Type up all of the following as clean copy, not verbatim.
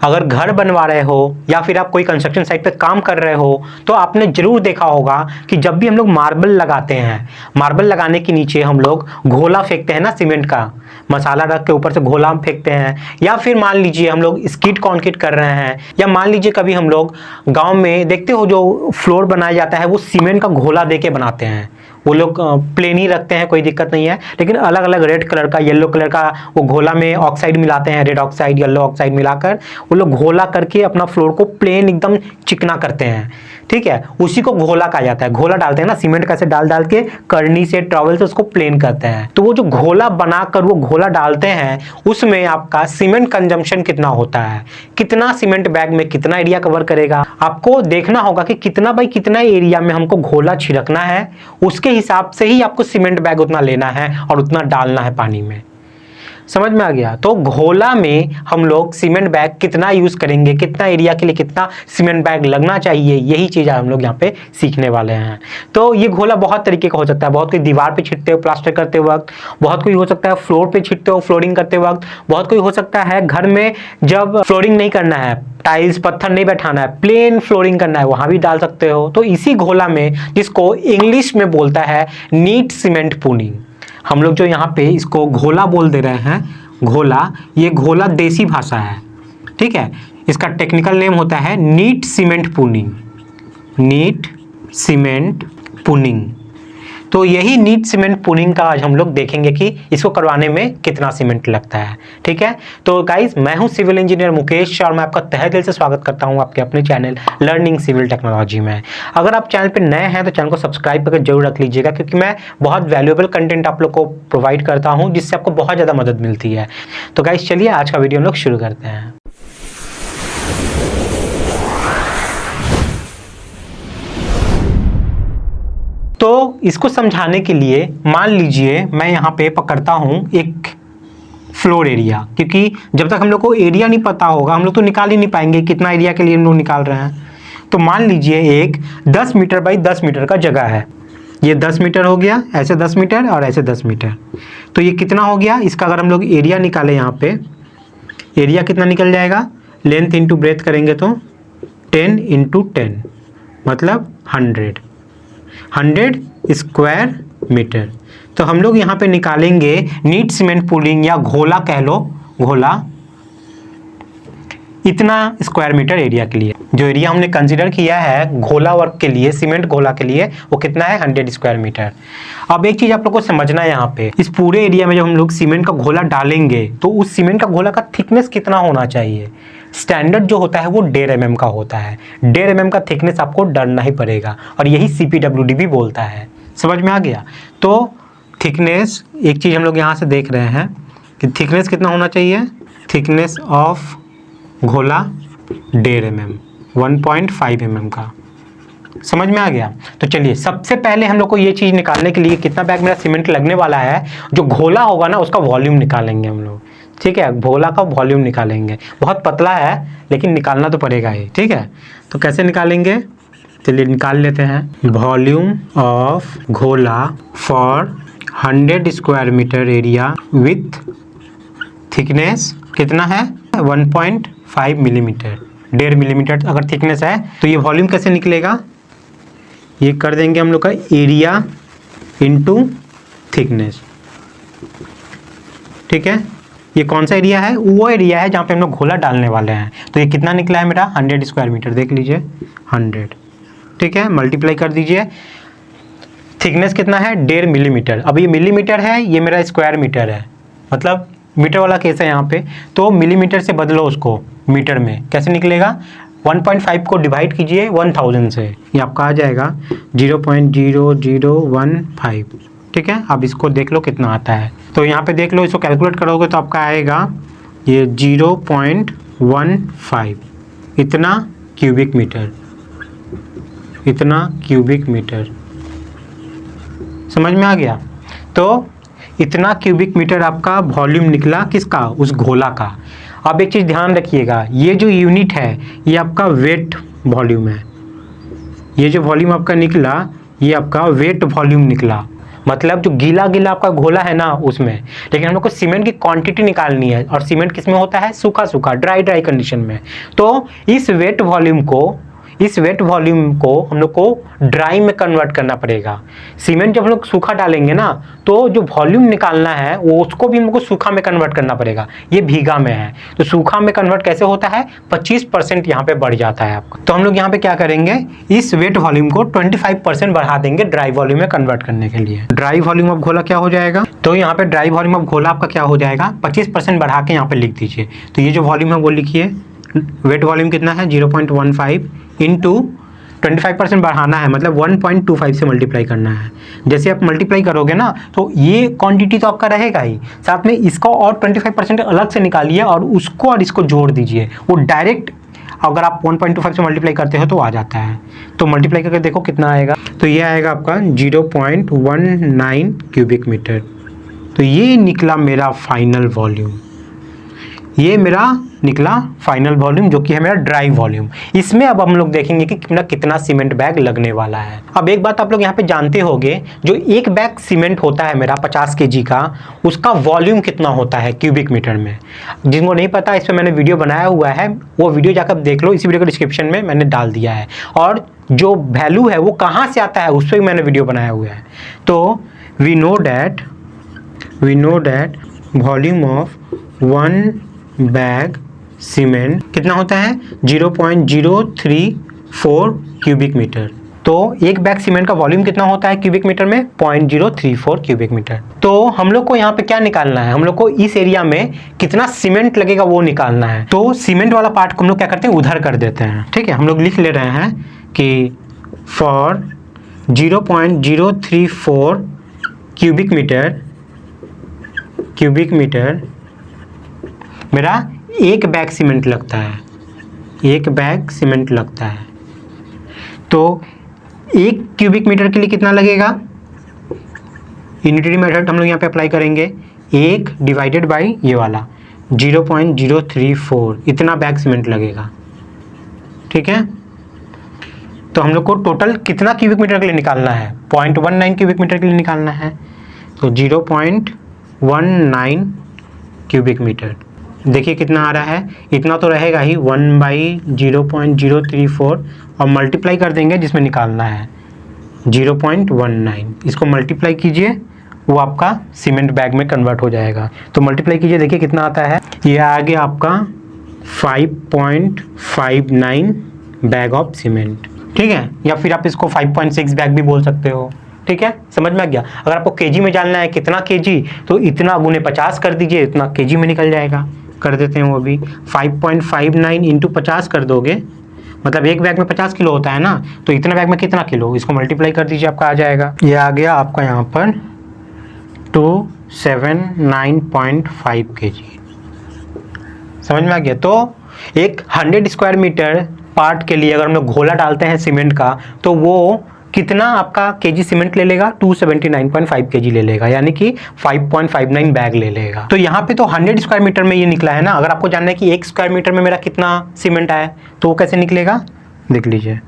अगर घर बनवा रहे हो या फिर आप कोई कंस्ट्रक्शन साइट पे काम कर रहे हो तो आपने जरूर देखा होगा कि जब भी हम लोग मार्बल लगाते हैं, मार्बल लगाने के नीचे हम लोग घोला फेंकते हैं ना, सीमेंट का मसाला रख के ऊपर से घोला फेंकते हैं। या फिर मान लीजिए हम लोग स्किड कॉन्क्रीट कर रहे हैं, या मान लीजिए कभी हम लोग गांव में देखते हो जो फ्लोर बनाया जाता है वो सीमेंट का घोला दे के बनाते हैं। वो लोग प्लेन ही रखते हैं, कोई दिक्कत नहीं है, लेकिन अलग अलग रेड कलर का, येलो कलर का वो घोला में ऑक्साइड मिलाते हैं, रेड ऑक्साइड, येलो ऑक्साइड मिलाकर वो लोग घोला करके अपना फ्लोर को प्लेन एकदम चिकना करते हैं। ठीक है, उसी को घोला कहा जाता है। घोला डालते हैं ना, सीमेंट का से डाल डाल के करनी से, ट्रॉवल से उसको प्लेन करते हैं। तो वो जो घोला बनाकर वो घोला डालते हैं उसमें आपका सीमेंट कंजम्पशन कितना होता है, कितना सीमेंट बैग में कितना एरिया कवर करेगा, आपको देखना होगा कि कितना बाई कितना एरिया में हमको घोला छिड़कना है। उसके हिसाब से ही आपको सीमेंट बैग उतना लेना है और उतना डालना है पानी में। समझ में आ गया? तो घोला में हम लोग सीमेंट बैग कितना यूज करेंगे, कितना एरिया के लिए कितना सीमेंट बैग लगना चाहिए, यही चीज हम लोग यहाँ पे सीखने वाले हैं। तो ये घोला बहुत तरीके का हो सकता है। बहुत कोई दीवार पे छिड़ते हो प्लास्टर करते वक्त, बहुत कोई हो सकता है फ्लोर पे छिड़ते हो फ्लोरिंग करते वक्त, बहुत कोई हो सकता है घर में जब फ्लोरिंग नहीं करना है, टाइल्स पत्थर नहीं बैठाना है, प्लेन फ्लोरिंग करना है, वहां भी डाल सकते हो। तो इसी घोला में, जिसको इंग्लिश में बोलता है नीट सीमेंट पूनिंग, हम लोग जो यहाँ पे इसको घोला बोल दे रहे हैं, घोला, ये घोला देसी भाषा है। ठीक है, इसका टेक्निकल नेम होता है नीट सीमेंट पूनिंग, नीट सीमेंट पूनिंग। तो यही नीट सीमेंट पूनिंग का आज हम लोग देखेंगे कि इसको करवाने में कितना सीमेंट लगता है। ठीक है, तो गाइज मैं हूं सिविल इंजीनियर मुकेश और मैं आपका तहे दिल से स्वागत करता हूं आपके अपने चैनल लर्निंग सिविल टेक्नोलॉजी में। अगर आप चैनल पर नए हैं तो चैनल को सब्सक्राइब करके जरूर रख लीजिएगा, क्योंकि मैं बहुत वैल्यूएबल कंटेंट आप लोग को प्रोवाइड करता हूँ जिससे आपको बहुत ज़्यादा मदद मिलती है। तो गाइज चलिए आज का वीडियो हम लोग शुरू करते हैं। तो इसको समझाने के लिए मान लीजिए मैं यहाँ पे पकड़ता हूँ एक फ्लोर एरिया, क्योंकि जब तक हम लोग को एरिया नहीं पता होगा हम लोग तो निकाल ही नहीं पाएंगे कितना एरिया के लिए हम लोग निकाल रहे हैं। तो मान लीजिए एक 10 मीटर बाई 10 मीटर का जगह है, ये 10 मीटर हो गया, ऐसे 10 मीटर और ऐसे 10 मीटर। तो ये कितना हो गया, इसका अगर हम लोग एरिया निकालें यहाँ पे, एरिया कितना निकल जाएगा, लेंथ इंटू ब्रेथ करेंगे तो 10 इंटू 10 मतलब 100 स्क्वायर मीटर। तो हम लोग यहाँ पे निकालेंगे नीट सीमेंट पूलिंग या घोला कह लो, घोला इतना स्क्वायर मीटर एरिया के लिए। जो एरिया हमने कंसीडर किया है घोला वर्क के लिए, सीमेंट घोला के लिए, वो कितना है 100 स्क्वायर मीटर। अब एक चीज आप लोग को समझना है, यहाँ पे इस पूरे एरिया में जब हम लोग सीमेंट का घोला डालेंगे तो उस सीमेंट का घोला का थिकनेस कितना होना चाहिए। स्टैंडर्ड जो होता है वो 1.5 mm का होता है। 1.5 mm का थिकनेस आपको डरना ही पड़ेगा और यही CPWD भी बोलता है। समझ में आ गया? तो थिकनेस, एक चीज हम लोग यहाँ से देख रहे हैं कि थिकनेस कितना होना चाहिए, थिकनेस ऑफ घोला 1.5 mm, 1.5 mm का। समझ में आ गया? तो चलिए सबसे पहले हम लोग को ये चीज निकालने के लिए कितना बैग मेरा सीमेंट लगने वाला है, जो घोला होगा ना उसका वॉल्यूम निकालेंगे हम लोग। ठीक है, घोला का वॉल्यूम निकालेंगे, बहुत पतला है लेकिन निकालना तो पड़ेगा ही। ठीक है, तो कैसे निकालेंगे, चलिए निकाल लेते हैं। वॉल्यूम ऑफ घोला for 100 square metre area with thickness कितना है 1.5 मिलीमीटर, 1.5 मिलीमीटर अगर थिकनेस है तो ये वॉल्यूम कैसे निकलेगा, ये कर देंगे हम लोग का एरिया इंटू थिकनेस। ठीक है, ये कौन सा एरिया है, वो एरिया है जहाँ पे हम लोग घोला डालने वाले हैं। तो ये कितना निकला है मेरा 100 स्क्वायर मीटर, देख लीजिए 100। ठीक है, मल्टीप्लाई कर दीजिए। थिकनेस कितना है 1.5 मिलीमीटर। अब ये मिलीमीटर है, ये मेरा स्क्वायर मीटर है, मतलब मीटर वाला केस है यहाँ पे। तो मिलीमीटर से बदलो उसको मीटर में, कैसे निकलेगा, 1.5 को डिवाइड कीजिए 1000 से, ये आपका आ जाएगा 0.0015। ठीक है, अब इसको देख लो कितना आता है। तो यहाँ पे देख लो, इसको कैलकुलेट करोगे तो आपका आएगा ये 0.15, इतना क्यूबिक मीटर, इतना क्यूबिक मीटर। समझ में आ गया? तो इतना क्यूबिक मीटर आपका वॉल्यूम निकला किसका, उस घोला का। अब एक चीज़ ध्यान रखिएगा, ये जो यूनिट है ये आपका वेट वॉल्यूम है। ये जो वॉल्यूम आपका निकला ये आपका वेट वॉल्यूम निकला। मतलब जो गीला गीला आपका घोला है ना उसमें, लेकिन हम लोग को सीमेंट की क्वांटिटी निकालनी है, और सीमेंट किस में होता है, सूखा सूखा, ड्राई ड्राई कंडीशन में। तो इस वेट वॉल्यूम को हम लोग को ड्राई में कन्वर्ट करना पड़ेगा। सीमेंट जब हम लोग सूखा डालेंगे ना, तो जो वॉल्यूम निकालना है वो उसको भी हमको सूखा में कन्वर्ट करना पड़ेगा। ये भीगा में है, तो सूखा में कन्वर्ट कैसे होता है, 25% यहाँ पे बढ़ जाता है आपका। तो हम लोग यहाँ पे क्या करेंगे, इस वेट वॉल्यूम को 25% बढ़ा देंगे ड्राई वॉल्यूम में कन्वर्ट करने के लिए। ड्राई वॉल्यूम ऑफ घोला क्या हो जाएगा, तो यहाँ पे ड्राई वॉल्यूम ऑफ घोला आपका क्या हो जाएगा, 25% बढ़ा के यहाँ पे लिख दीजिए। तो ये जो वॉल्यूम है वो लिखिए, वेट वॉल्यूम कितना है 0.15 इंटू 25% बढ़ाना है, मतलब 1.25 से मल्टीप्लाई करना है। जैसे आप मल्टीप्लाई करोगे ना, तो ये क्वांटिटी तो आपका रहेगा ही, साथ में इसका और 25% अलग से निकालिए और उसको और इसको जोड़ दीजिए। वो डायरेक्ट अगर आप 1.25 से मल्टीप्लाई करते हो तो आ जाता है। तो मल्टीप्लाई करके देखो कितना आएगा, तो ये आएगा आपका 0.19 क्यूबिक मीटर। तो ये निकला मेरा फाइनल वॉल्यूम, ये मेरा निकला फाइनल वॉल्यूम, जो कि है मेरा ड्राई वॉल्यूम। इसमें अब हम लोग देखेंगे कि कितना सीमेंट बैग लगने वाला है। अब एक बात आप लोग यहाँ पे जानते होंगे, जो एक बैग सीमेंट होता है मेरा 50 kg का, उसका वॉल्यूम कितना होता है क्यूबिक मीटर में। जिनको नहीं पता, इस पर मैंने वीडियो बनाया हुआ है, वो वीडियो जाकर देख लो, इसी वीडियो को डिस्क्रिप्शन में मैंने डाल दिया है। और जो वैल्यू है वो कहाँ से आता है उस पर भी मैंने वीडियो बनाया हुआ है। तो we know that volume of 1 bag cement कितना होता है, 0.034 क्यूबिक मीटर। तो एक बैग सीमेंट का वॉल्यूम कितना होता है क्यूबिक मीटर में, 0.034 क्यूबिक मीटर। तो हम लोग को यहाँ पे क्या निकालना है, हम लोग को इस एरिया में कितना सीमेंट लगेगा वो निकालना है। तो सीमेंट वाला पार्ट को हम लोग क्या करते हैं, उधर कर देते हैं। ठीक है, हम लोग लिख ले रहे हैं कि फॉर 0.034 क्यूबिक मीटर मेरा एक बैग सीमेंट लगता है, एक बैग सीमेंट लगता है। तो एक क्यूबिक मीटर के लिए कितना लगेगा, यूनिटरी मेथड हम लोग यहाँ पे अप्लाई करेंगे, 1 डिवाइडेड बाई ये वाला 0.034, इतना बैग सीमेंट लगेगा। ठीक है, तो हम लोग को टोटल कितना क्यूबिक मीटर के लिए निकालना है, 0.19 क्यूबिक मीटर के लिए निकालना है। तो 0.19 क्यूबिक मीटर, देखिए कितना आ रहा है, इतना तो रहेगा ही, 1/0.034 और मल्टीप्लाई कर देंगे जिसमें निकालना है 0.19। इसको मल्टीप्लाई कीजिए, वो आपका सीमेंट बैग में कन्वर्ट हो जाएगा। तो मल्टीप्लाई कीजिए, देखिए कितना आता है, ये आ गया आपका 5.59 बैग ऑफ सीमेंट। ठीक है, या फिर आप इसको 5.6 बैग भी बोल सकते हो। ठीक है, समझ में आ गया। अगर आपको केजी में जानना है कितना केजी, तो इतना गुने 50 कर दीजिए, इतना केजी में निकल जाएगा। कर देते हैं वो भी, 5.59 इंटू 50 कर दोगे, मतलब एक बैग में 50 किलो होता है ना, तो इतना बैग में कितना किलो, इसको मल्टीप्लाई कर दीजिए, आपका आ जाएगा। ये आ गया आपका यहाँ पर 279.5 kg। समझ में आ गया। तो एक 100 स्क्वायर मीटर पार्ट के लिए अगर हम लोग घोला डालते हैं सीमेंट का, तो वो कितना आपका केजी सीमेंट ले लेगा, 279.5 kg ले लेगा, यानी कि 5.59 बैग ले लेगा। तो यहाँ पे तो 100 स्क्वायर मीटर में ये निकला है ना। अगर आपको जानना है कि 1 स्क्वायर मीटर में मेरा कितना सीमेंट आया, तो वो कैसे निकलेगा, देख लीजिए,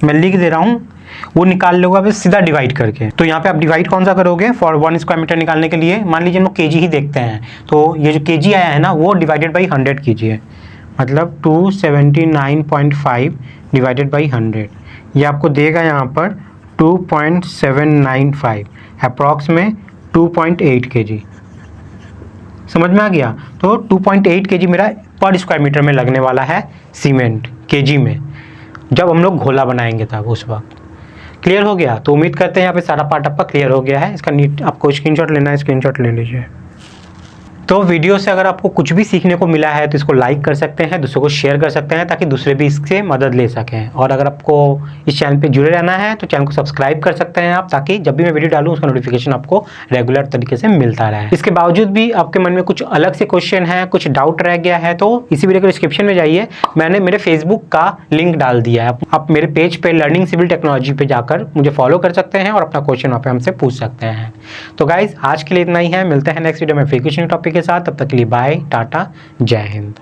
मैं लिख दे रहा हूँ, वो निकाल लोगे आप सीधा डिवाइड करके। तो यहाँ पे आप डिवाइड कौन सा करोगे, फॉर 1 स्क्वायर मीटर निकालने के लिए मान लीजिए हम लोग केजी ही देखते हैं, तो ये जो केजी आया है ना, वो डिवाइडेड बाई 100 कीजिए, मतलब 279.5 डिवाइडेड बाई 100, ये आपको देगा यहाँ पर 2.795, अप्रॉक्स में 2.8 kg। समझ में आ गया। तो 2.8 kg मेरा पर स्क्वायर मीटर में लगने वाला है सीमेंट केजी में, जब हम लोग घोला बनाएंगे तब उस वक्त। क्लियर हो गया। तो उम्मीद करते हैं यहाँ पे सारा पार्ट आपका क्लियर हो गया है। इसका नीट आपको स्क्रीनशॉट लेना है, स्क्रीनशॉट ले लीजिए। तो वीडियो से अगर आपको कुछ भी सीखने को मिला है तो इसको लाइक कर सकते हैं, दूसरों को शेयर कर सकते हैं, ताकि दूसरे भी इससे मदद ले सकें। और अगर आपको इस चैनल पे जुड़े रहना है तो चैनल को सब्सक्राइब कर सकते हैं आप, ताकि जब भी मैं वीडियो डालूं उसका नोटिफिकेशन आपको रेगुलर तरीके से मिलता रहे। इसके बावजूद भी आपके मन में कुछ अलग से क्वेश्चन है, कुछ डाउट रह गया है, तो इसी वीडियो के डिस्क्रिप्शन में जाइए, मैंने मेरे फेसबुक का लिंक डाल दिया है। आप मेरे पेज पे लर्निंग सिविल टेक्नोलॉजी पे जाकर मुझे फॉलो कर सकते हैं और अपना क्वेश्चन वहाँ पे हमसे पूछ सकते हैं। तो गाइज आज के लिए इतना ही है, मिलते हैं नेक्स्ट वीडियो में फिर कुछ न्यू टॉपिक के साथ। तब तक के लिए बाय, टाटा, जय हिंद।